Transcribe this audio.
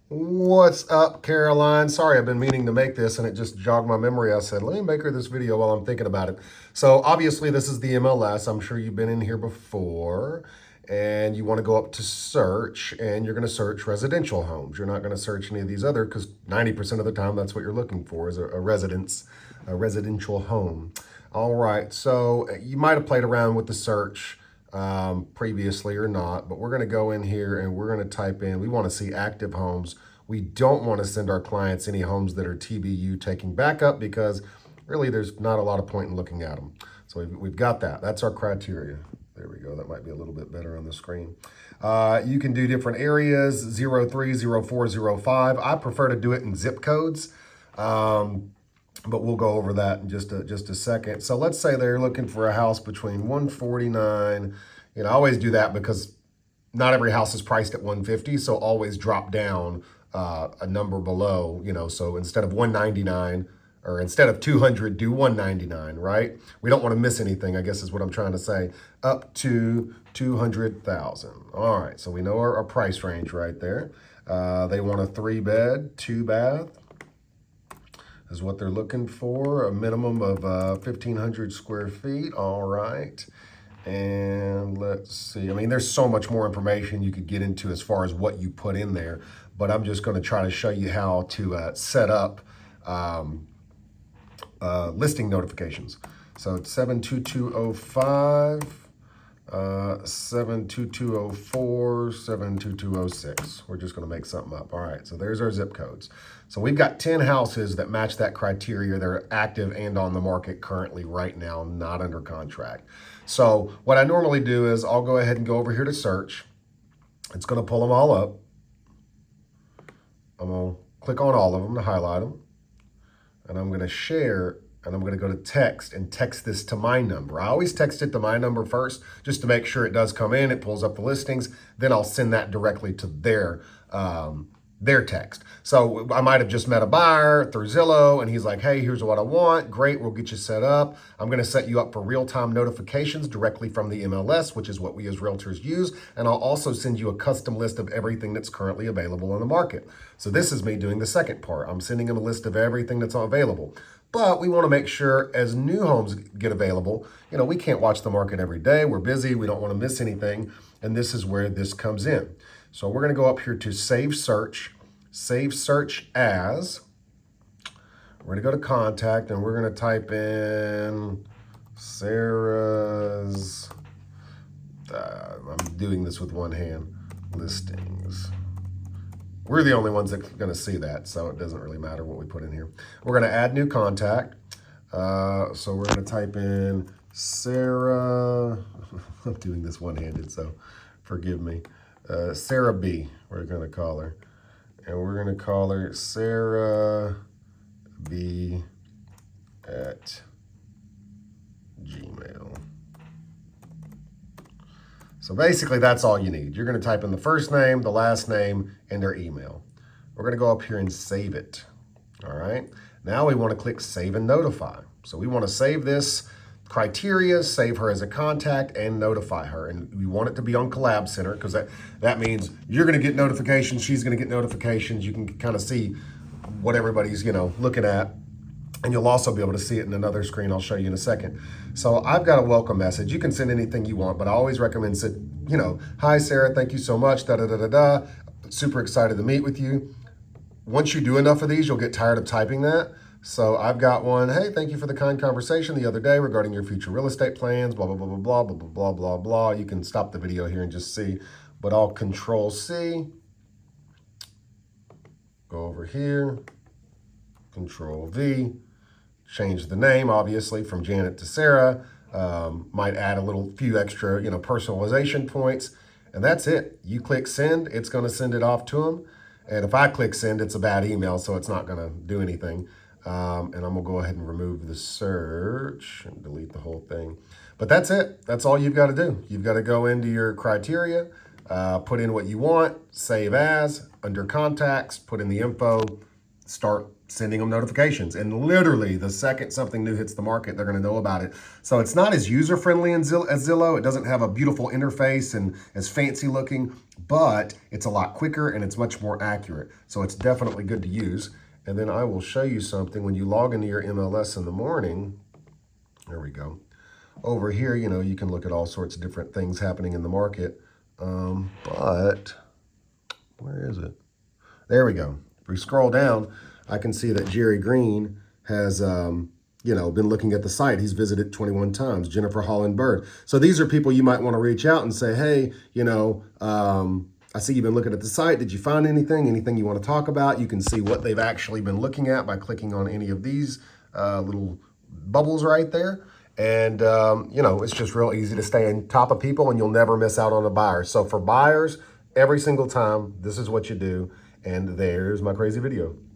What's up, Caroline? Sorry, I've been meaning to make this and it just jogged my memory. I said, let me make her this video while I'm thinking about it. So obviously this is the MLS. I'm sure you've been in here before and you want to go up to search and you're going to search residential homes. You're not going to search any of these other because 90% of the time that's what you're looking for is a residential home. All right, so you might have played around with the search previously or not, but we're going to go in here and we're going to type in, we want to see active homes. We don't want to send our clients any homes that are TBU taking backup because really there's not a lot of point in looking at them. So we've got that. That's our criteria. There we go. That might be a little bit better on the screen. You can do different areas, 03, 04, 05. I prefer to do it in zip codes. But we'll go over that in just a second. So let's say they're looking for a house between 149. I always do that because not every house is priced at 150, so always drop down a number below, so instead of 199 or instead of 200, do 199, right? We don't want to miss anything, I guess is what I'm trying to say, up to 200,000. All right, so we know our price range right there. They want a 3-bed, 2-bath. Is what they're looking for, a minimum of 1,500 square feet. All right. And let's see. I mean, there's so much more information you could get into as far as what you put in there, but I'm just going to try to show you how to set up listing notifications. So it's 72205. 72204, 72206. We're just going to make something up. All right, so there's our zip codes. So we've got 10 houses that match that criteria. They're active and on the market currently right now, not under contract. So what I normally do is I'll go ahead and go over here to search. It's going to pull them all up. I'm going to click on all of them to highlight them. And I'm going to share, and I'm going to go to text and text this to my number. I always text it to my number first just to make sure it does come in. It pulls up the listings. Then I'll send that directly to their text. So I might have just met a buyer through Zillow and he's like, hey, here's what I want. Great, we'll get you set up. I'm going to set you up for real-time notifications directly from the MLS, which is what we as realtors use. And I'll also send you a custom list of everything that's currently available on the market. So this is me doing the second part. I'm sending them a list of everything that's available. But we want to make sure as new homes get available, we can't watch the market every day. We're busy. We don't want to miss anything. And this is where this comes in. So we're going to go up here to save search as. We're going to go to contact and we're going to type in Sarah's, I'm doing this with one hand, listings. We're the only ones that are going to see that, so it doesn't really matter what we put in here. We're going to add new contact. So we're going to type in Sarah. I'm doing this one-handed, so forgive me. Sarah B, we're going to call her. And we're going to call her Sarah B at Gmail. So basically that's all you need. You're going to type in the first name, the last name, and their email. We're going to go up here and save it. All right. Now we want to click save and notify. So we want to save this criteria, save her as a contact, and notify her. And we want it to be on Collab Center because that means you're going to get notifications, she's going to get notifications. You can kind of see what everybody's, looking at. And you'll also be able to see it in another screen I'll show you in a second. So I've got a welcome message. You can send anything you want, but I always recommend hi, Sarah, thank you so much, da-da-da-da-da. Super excited to meet with you. Once you do enough of these, you'll get tired of typing that. So I've got one, hey, thank you for the kind conversation the other day regarding your future real estate plans, blah, blah, blah, blah, blah, blah, blah, blah, blah, blah. You can stop the video here and just see, but I'll Control C, go over here, Control V, change the name, obviously, from Janet to Sarah. Might add a few extra, personalization points. And that's it. You click send, it's going to send it off to them. And if I click send, it's a bad email, so it's not going to do anything. And I'm going to go ahead and remove the search and delete the whole thing. But that's it. That's all you've got to do. You've got to go into your criteria, put in what you want, save as, under contacts, put in the info, start sending them notifications. And literally the second something new hits the market, they're going to know about it. So it's not as user-friendly as Zillow. It doesn't have a beautiful interface and as fancy looking, but it's a lot quicker and it's much more accurate. So it's definitely good to use. And then I will show you something. When you log into your MLS in the morning, there we go. Over here, you know, you can look at all sorts of different things happening in the market. But where is it? There we go. If we scroll down, I can see that Jerry Green has, you know, been looking at the site. He's visited 21 times. Jennifer Holland Bird. So these are people you might want to reach out and say, hey, you know, I see you've been looking at the site. Did you find anything? Anything you want to talk about? You can see what they've actually been looking at by clicking on any of these little bubbles right there. And, you know, it's just real easy to stay on top of people and you'll never miss out on a buyer. So for buyers, every single time, this is what you do. And there's my crazy video.